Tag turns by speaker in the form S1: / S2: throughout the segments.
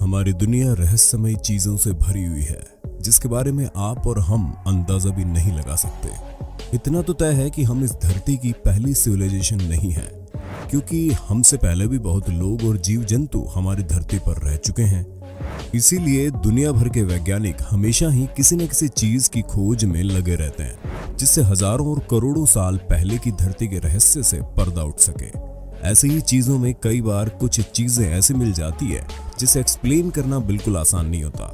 S1: हमारी दुनिया रहस्यमयी चीजों से भरी हुई है जिसके बारे में आप और हम अंदाजा भी नहीं लगा सकते। इतना तो तय है कि हम इस धरती की पहली सिविलाइजेशन नहीं है, क्योंकि हमसे पहले भी बहुत लोग और जीव जंतु हमारी धरती पर रह चुके हैं। इसीलिए दुनिया भर के वैज्ञानिक हमेशा ही किसी न किसी चीज की खोज में लगे रहते हैं जिससे हजारों और करोड़ों साल पहले की धरती के रहस्य से पर्दा उठ सके। ऐसी ही चीजों में कई बार कुछ चीजें ऐसी मिल जाती है जिसे एक्सप्लेन करना बिल्कुल आसान नहीं होता।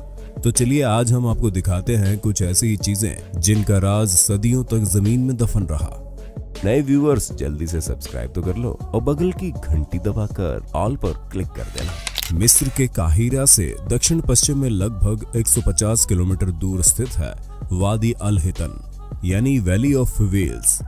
S1: तो चलिए आज हम आपको दिखाते हैं कुछ ऐसी ही चीजें जिनका राज सदियों तक जमीन में दफन रहा।
S2: नए व्यूअर्स जल्दी से सब्सक्राइब तो कर लो और बगल की घंटी दबाकर ऑल पर क्लिक कर देना।
S1: मिस्र के काहिरा से दक्षिण पश्चिम में लगभग 150 किलोमीटर दूर स्थित है वादी अल हितन यानी वैली ऑफ व्हेल्स,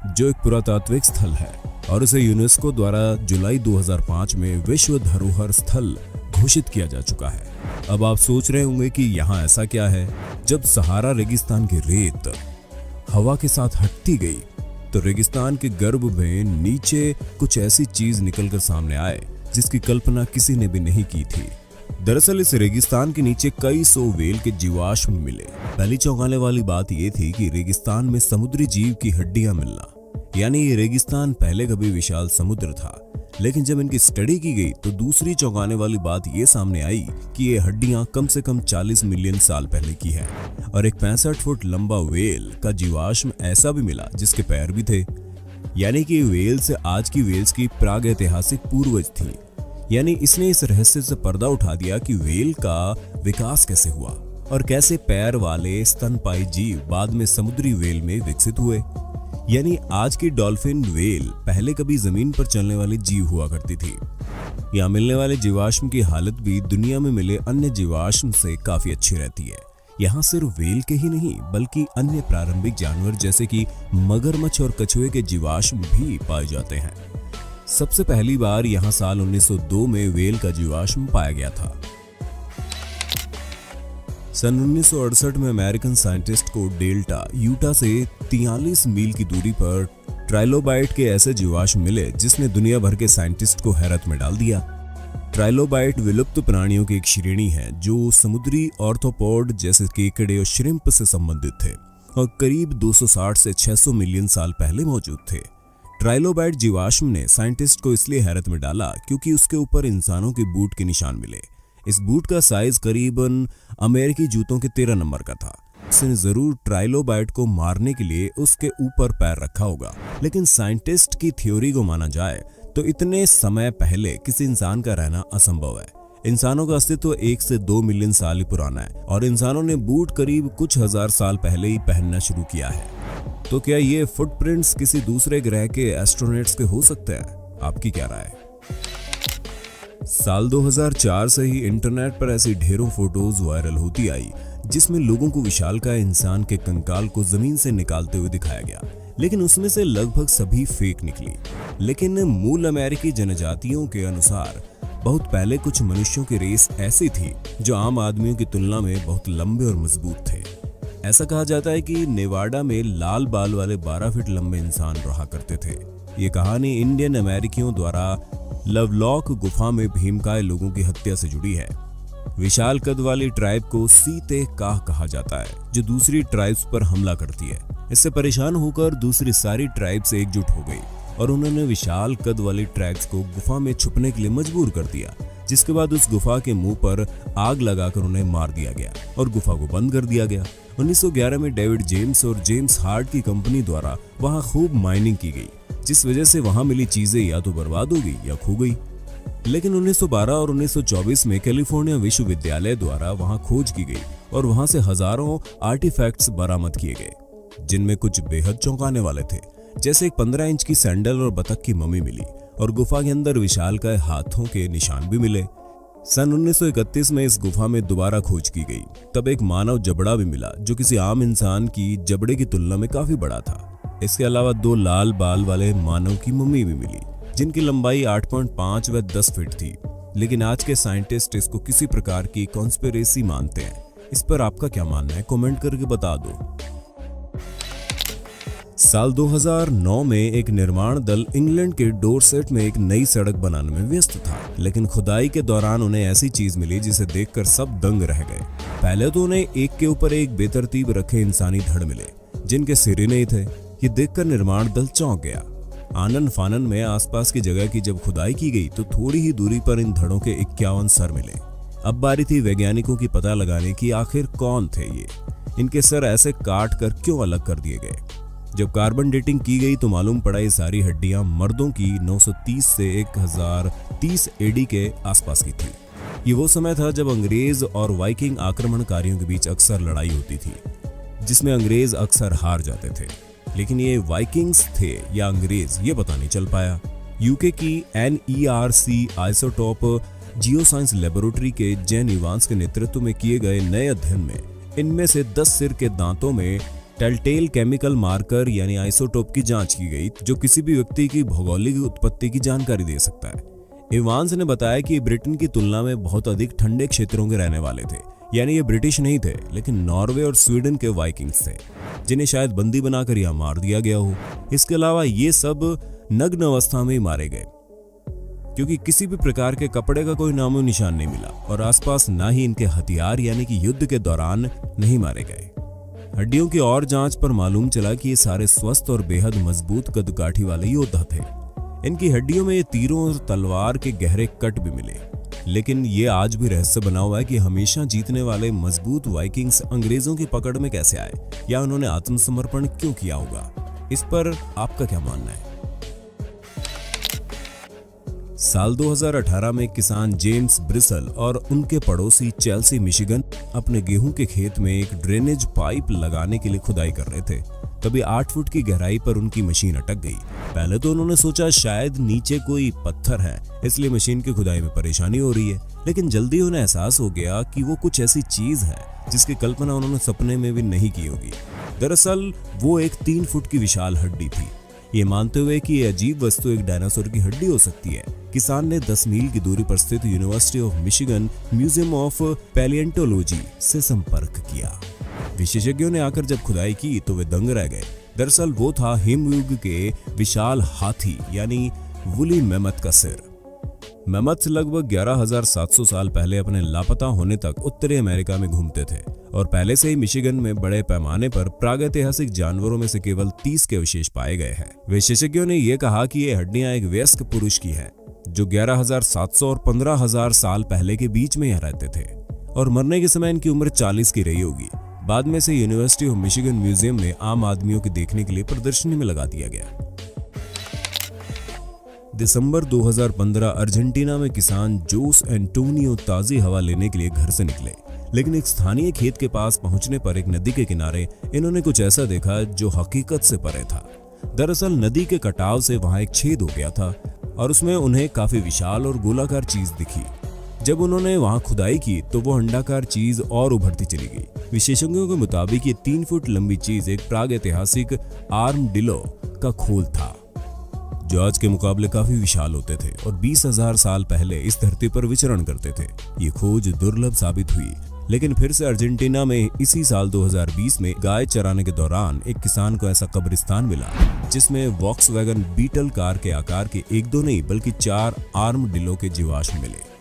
S1: जो एक पुरातात्विक स्थल है और इसे यूनेस्को द्वारा जुलाई 2005 में विश्व धरोहर स्थल घोषित किया जा चुका है। अब आप सोच रहे होंगे कि यहाँ ऐसा क्या है। जब सहारा रेगिस्तान की रेत हवा के साथ हटती गई तो रेगिस्तान के गर्भ में नीचे कुछ ऐसी चीज निकलकर सामने आए जिसकी कल्पना किसी ने भी नहीं की थी। दरअसल इस रेगिस्तान के नीचे कई सौ व्हेल के जीवाश्म मिले। पहली चौंकाने वाली बात यह थी कि रेगिस्तान में समुद्री जीव की हड्डियां मिलना, यानी ये रेगिस्तान पहले कभी विशाल समुद्र था। लेकिन जब इनकी स्टडी की गई तो दूसरी चौंकाने वाली बात ये सामने आई कि ये हड्डियां कम से कम 40 मिलियन साल पहले की है और एक 65 फुट लंबा व्हेल का जीवाश्म ऐसा भी मिला जिसके पैर भी थे। यानी कि व्हेल से आज की व्हेल्स की प्रागैतिहासिक पूर्वज थी। यानी इसने इस रहस्य से पर्दा उठा दिया कि व्हेल का विकास कैसे हुआ और कैसे पैर वाले स्तनपायी जीव बाद में समुद्री व्हेल में विकसित हुए। यानी आज की डॉल्फिन व्हेल पहले कभी जमीन पर चलने वाली जीव हुआ करती थी। यहाँ मिलने वाले जीवाश्म की हालत भी दुनिया में मिले अन्य जीवाश्म से काफी अच्छी रहती है। यहाँ सिर्फ व्हेल के ही नहीं बल्कि अन्य प्रारंभिक जानवर जैसे कि मगरमच्छ और कछुए के जीवाश्म भी पाए जाते हैं। सबसे पहली बार यहाँ साल 1902 में व्हेल का जीवाश्म पाया गया था। सन 1968 में अमेरिकन साइंटिस्ट को डेल्टा यूटा से 43 मील की दूरी पर ट्राइलोबाइट के ऐसे जीवाश्म मिले जिसने दुनिया भर के साइंटिस्ट को हैरत में डाल दिया। ट्राइलोबाइट विलुप्त प्राणियों की एक श्रेणी है जो समुद्री ऑर्थोपोड जैसे केकड़े और श्रिम्प से संबंधित थे और करीब 260 से 600 मिलियन साल पहले मौजूद थे। ट्राइलोबाइट जीवाश्म ने साइंटिस्ट को इसलिए हैरत में डाला क्योंकि उसके ऊपर इंसानों के बूट के निशान मिले। इस बूट का साइज करीबन अमेरिकी जूतों के 13 नंबर का था। उसने जरूर ट्राइलोबाइट को मारने के लिए उसके ऊपर पैर रखा होगा, लेकिन साइंटिस्ट की थ्योरी को माना जाए तो इतने समय पहले किसी इंसान का रहना असंभव है। इंसानों का अस्तित्व 1 से 2 मिलियन साल ही पुराना है और इंसानों ने बूट करीब कुछ हजार साल पहले ही पहनना शुरू किया है। तो क्या ये फुटप्रिंट्स किसी दूसरे ग्रह के एस्ट्रोनॉट्स के हो सकते हैं? आपकी क्या राय है? साल 2004 से ही इंटरनेट पर ऐसी ढेरों फोटोज वायरल होती आई जिसमें लोगों को विशालकाय इंसान के कंकाल को जमीन से निकालते हुए दिखाया गया, लेकिन उसमें से लगभग सभी फेक निकली। लेकिन मूल अमेरिकी जनजातियों के अनुसार बहुत पहले कुछ मनुष्यों की रेस ऐसी थी जो आम आदमियों की तुलना में बहुत लंबे और मजबूत थे। ऐसा कहा जाता है कि नेवाडा में लाल बाल वाले 12 फीट लंबे इंसान रहा करते थे। ये कहानी इंडियन अमेरिकियों द्वारा लवलॉक गुफा में भीमकाय लोगों की हत्या से जुड़ी है। विशाल कद वाली ट्राइब को सीते काह कहा जाता है जो दूसरी ट्राइब्स पर हमला करती है। इससे परेशान होकर दूसरी सारी ट्राइब्स एकजुट हो गई और उन्होंने विशाल कद वाली ट्राइब्स को गुफा में छुपने के लिए मजबूर कर दिया, जिसके बाद उस गुफा के मुंह पर आग लगाकर उन्हें मार दिया गया और गुफा को बंद कर दिया गया। 1911 में डेविड जेम्स और जेम्स हार्ट की कंपनी द्वारा वहां खूब माइनिंग की गई, जिस वजह से वहां मिली चीजें या तो बर्बाद हो गई या खो गई। लेकिन 1912 और 1924 में कैलिफोर्निया विश्वविद्यालय द्वारा वहां खोज की गई और वहां से हजारों आर्टिफैक्ट्स बरामद किए गए, जिनमें कुछ बेहद चौंकाने वाले थे। जैसे एक 15 इंच की सैंडल और बतख की मम्मी मिली और गुफा के अंदर विशालकाय हाथों के निशान भी मिले। सन 1931 में इस गुफा में दोबारा खोज की गई, तब एक मानव जबड़ा भी मिला जो किसी आम इंसान की जबड़े की तुलना में काफी बड़ा था। इसके अलावा 2 लाल बाल वाले मानव की मम्मी भी मिली जिनकी लंबाई 8.5 व 10 फीट थी। लेकिन आज के साइंटिस्ट इसको किसी प्रकार की कॉन्स्पिरेसी मानते हैं। इस पर आपका क्या मानना है? कमेंट करके बता दो। साल 2009 में एक निर्माण दल इंग्लैंड के डोरसेट में एक नई सड़क बनाने में व्यस्त था, लेकिन खुदाई के दौरान उन्हें ऐसी चीज मिली जिसे देखकर सब दंग रह गए। पहले तो उन्हें एक के ऊपर एक बेतरतीब रखे इंसानी धड़ मिले जिनके सिर ही नहीं थे। ये देखकर निर्माण दल चौंक गया। आनन फानन में आसपास की जगह की जब खुदाई की गई तो थोड़ी ही दूरी पर इन धड़ों के 51 सर मिले। अब बारी थी वैज्ञानिकों की पता लगाने की आखिर कौन थे ये, इनके सर ऐसे काट कर क्यों अलग कर दिए गए। जब कार्बन डेटिंग की गई तो मालूम पड़ा ये सारी हड्डियां मर्दों की 930 से 1030 एडी के आसपास की थी। ये वो समय था जब अंग्रेज और वाइकिंग आक्रमणकारियों के बीच अक्सर लड़ाई होती थी, जिसमें अंग्रेज अक्सर हार जाते थे। लेकिन ये वाइकिंग्स थे या अंग्रेज ये पता नहीं चल पाया। यूके की NERC आइसोटोप जियोसाइंस लेबोरेटरी के जैन इवांस के नेतृत्व में किए गए नए अध्ययन में इनमें से 10 सिर के दांतों में टेलटेल केमिकल मार्कर यानी आइसोटोप की जांच की गई, जो किसी भी व्यक्ति की भौगोलिक उत्पत्ति की जानकारी दे सकता है। इवांस ने बताया कि ब्रिटेन की तुलना में बहुत अधिक ठंडे क्षेत्रों के रहने वाले थे, यानी ये ब्रिटिश नहीं थे लेकिन नॉर्वे और स्वीडन के वाइकिंग्स थे, जिन्हें शायद बंदी बनाकर यहां मार दिया गया हो। इसके अलावा ये सब नग्न अवस्था में ही मारे गए, क्योंकि किसी भी प्रकार के कपड़े का कोई नामो निशान नहीं मिला और आसपास ना ही इनके हथियार यानी कि युद्ध के दौरान नहीं मारे गए। हड्डियों की और जांच पर मालूम चला कि ये सारे स्वस्थ और बेहद मजबूत कदकाठी वाले योद्धा थे। इनकी हड्डियों में ये तीरों और तलवार के गहरे कट भी मिले, लेकिन ये आज भी रहस्य बना हुआ है कि हमेशा जीतने वाले मजबूत वाइकिंग्स अंग्रेजों की पकड़ में कैसे आए या उन्होंने आत्मसमर्पण क्यों किया होगा। इस पर आपका क्या मानना है? साल 2018 में किसान जेम्स ब्रिसल और उनके पड़ोसी चेल्सी मिशिगन अपने गेहूं के खेत में एक ड्रेनेज पाइप लगाने के लिए खुदाई कर रहे थे। तभी 8 फुट की गहराई पर उनकी मशीन अटक गई। पहले तो उन्होंने सोचा शायद नीचे कोई पत्थर है, इसलिए मशीन की खुदाई में परेशानी हो रही है, लेकिन जल्दी उन्हें एहसास हो गया कि वो कुछ ऐसी चीज है जिसकी कल्पना उन्होंने सपने में भी नहीं की होगी। दरअसल वो एक 3 फुट की विशाल हड्डी थी। ये मानते हुए कि ये अजीब वस्तु एक डायनासोर की हड्डी हो सकती है, किसान ने 10 मील की दूरी पर स्थित university of Michigan museum of paleontology से संपर्क किया। विशेषज्ञों ने आकर जब खुदाई की तो वे दंग रह गए। दरअसल वो था हिमयुग के विशाल हाथी यानी वुली मैमथ का सिर। मैमथ लगभग 11,700 साल पहले अपने लापता होने तक उत्तरी अमेरिका में घूमते थे और पहले से ही मिशिगन में बड़े पैमाने पर प्रागैतिहासिक जानवरों में से केवल 30 के अवशेष पाए गए हैं। विशेषज्ञों ने यह कहा कि ये हड्डियां एक वयस्क पुरुष की हैं, जो 11,700 और 15,000 साल पहले के बीच में यहाँ रहते थे और मरने के समय इनकी उम्र 40 की रही होगी। बाद में से यूनिवर्सिटी ऑफ मिशिगन म्यूजियम में आम आदमियों के देखने के लिए प्रदर्शनी में लगा दिया गया। दिसंबर 2015 अर्जेंटीना में किसान जोस एंटोनियो ताजी हवा लेने के लिए घर से निकले, लेकिन एक स्थानीय खेत के पास पहुंचने पर एक नदी के किनारे इन्होंने कुछ ऐसा देखा जो हकीकत से परे था। दरअसल नदी के कटाव से वहां एक छेद हो गया था और उसमें उन्हें काफी विशाल और गोलाकार चीज दिखी। जब उन्होंने वहां खुदाई की तो वो अंडाकार चीज और उभरती चली गई। विशेषज्ञों के मुताबिक ये 3 फुट लंबी चीज एक प्रागैतिहासिक आर्मडिलो का खोल था, जो आज के मुकाबले काफी विशाल होते थे और 20,000 साल पहले इस धरती पर विचरण करते थे। ये खोज दुर्लभ साबित हुई, लेकिन फिर से अर्जेंटीना में इसी साल 2020 में गाय चराने के दौरान एक किसान को ऐसा कब्रिस्तान मिला जिसमें वॉक्सवैगन बीटल कार के आकार के 1-2 नहीं बल्कि 4 आर्मडिलो के जीवाश्म मिले।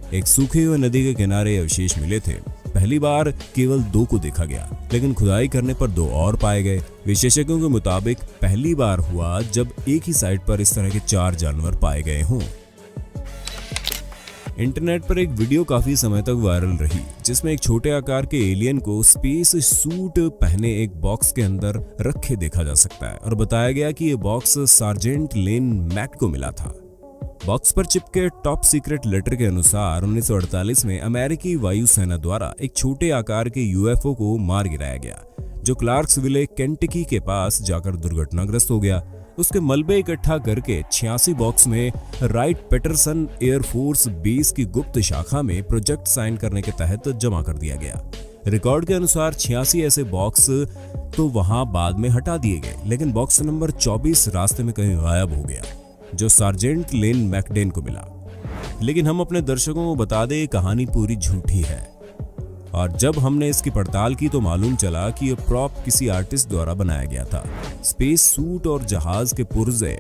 S1: एक सूखे हुए नदी के किनारे अवशेष मिले थे। पहली बार केवल 2 को देखा गया, लेकिन खुदाई करने पर 2 और पाए गए। विशेषज्ञों के मुताबिक पहली बार हुआ जब एक ही साइट पर इस तरह के 4 जानवर पाए गए हों। इंटरनेट पर एक वीडियो काफी समय तक वायरल रही, जिसमें एक छोटे आकार के एलियन को स्पेस सूट पहने एक बॉक्स के अंदर रखे देखा जा सकता है और बताया गया कि यह बॉक्स सार्जेंट लेन मैक को मिला था। बॉक्स पर चिपके टॉप सीक्रेट लेटर के अनुसार 1948 में अमेरिकी वायुसेना द्वारा एक छोटे आकार के यूएफओ को मार गिराया गया, जो क्लार्क्सविले केंटकी के पास जाकर दुर्घटनाग्रस्त हो गया। उसके मलबे इकट्ठा करके 86 बॉक्स में राइट पैटरसन एयरफोर्स बेस की गुप्त शाखा में प्रोजेक्ट साइन करने के तहत जमा कर दिया गया। रिकॉर्ड के अनुसार 86 ऐसे बॉक्स तो वहां बाद में हटा दिए गए, लेकिन बॉक्स नंबर 24 रास्ते में कहीं गायब हो गया, जो सार्जेंट लेन मैकडेन को मिला। लेकिन हम अपने दर्शकों को बता दें, कहानी पूरी झूठी है और जब हमने इसकी पड़ताल की तो मालूम चला कि यह प्रॉप किसी आर्टिस्ट द्वारा बनाया गया था। स्पेस सूट और जहाज के पुर्जे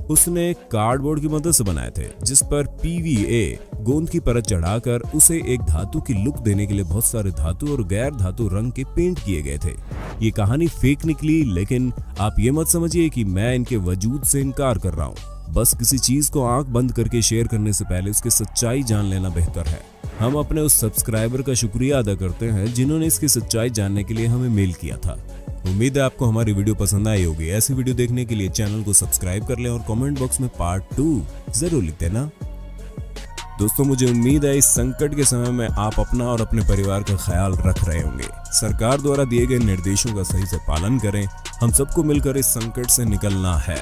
S1: उसने कार्डबोर्ड की मदद से बनाए थे, जिस पर PVA गोंद की परत चढ़ाकर उसे एक धातु की लुक देने के लिए बहुत सारे धातु और गैर धातु रंग के पेंट किए गए थे। ये कहानी फेक निकली, लेकिन आप ये मत समझिए कि मैं इनके वजूद से इनकार कर रहा हूँ। बस किसी चीज को आंख बंद करके शेयर करने से पहले उसकी सच्चाई जान लेना बेहतर है। हम अपने उस सब्सक्राइबर का शुक्रिया अदा करते हैं जिन्होंने इसकी सच्चाई जानने के लिए हमें मेल किया था। उम्मीद है आपको हमारी वीडियो पसंद आई होगी। ऐसी वीडियो देखने के लिए चैनल को सब्सक्राइब कर लें और कमेंट बॉक्स में पार्ट 2 जरूर लिख देना। दोस्तों, मुझे उम्मीद है इस संकट के समय में आप अपना और अपने परिवार का ख्याल रख रहे होंगे। सरकार द्वारा दिए गए निर्देशों का सही से पालन करें। हम सबको मिलकर इस संकट से निकलना है।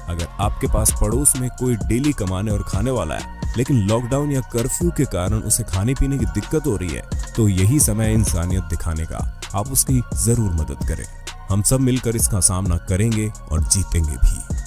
S1: अगर आपके पास पड़ोस में कोई डेली कमाने और खाने वाला है, लेकिन लॉकडाउन या कर्फ्यू के कारण उसे खाने पीने की दिक्कत हो रही है, तो यही समय है इंसानियत दिखाने का। आप उसकी जरूर मदद करें। हम सब मिलकर इसका सामना करेंगे और जीतेंगे भी।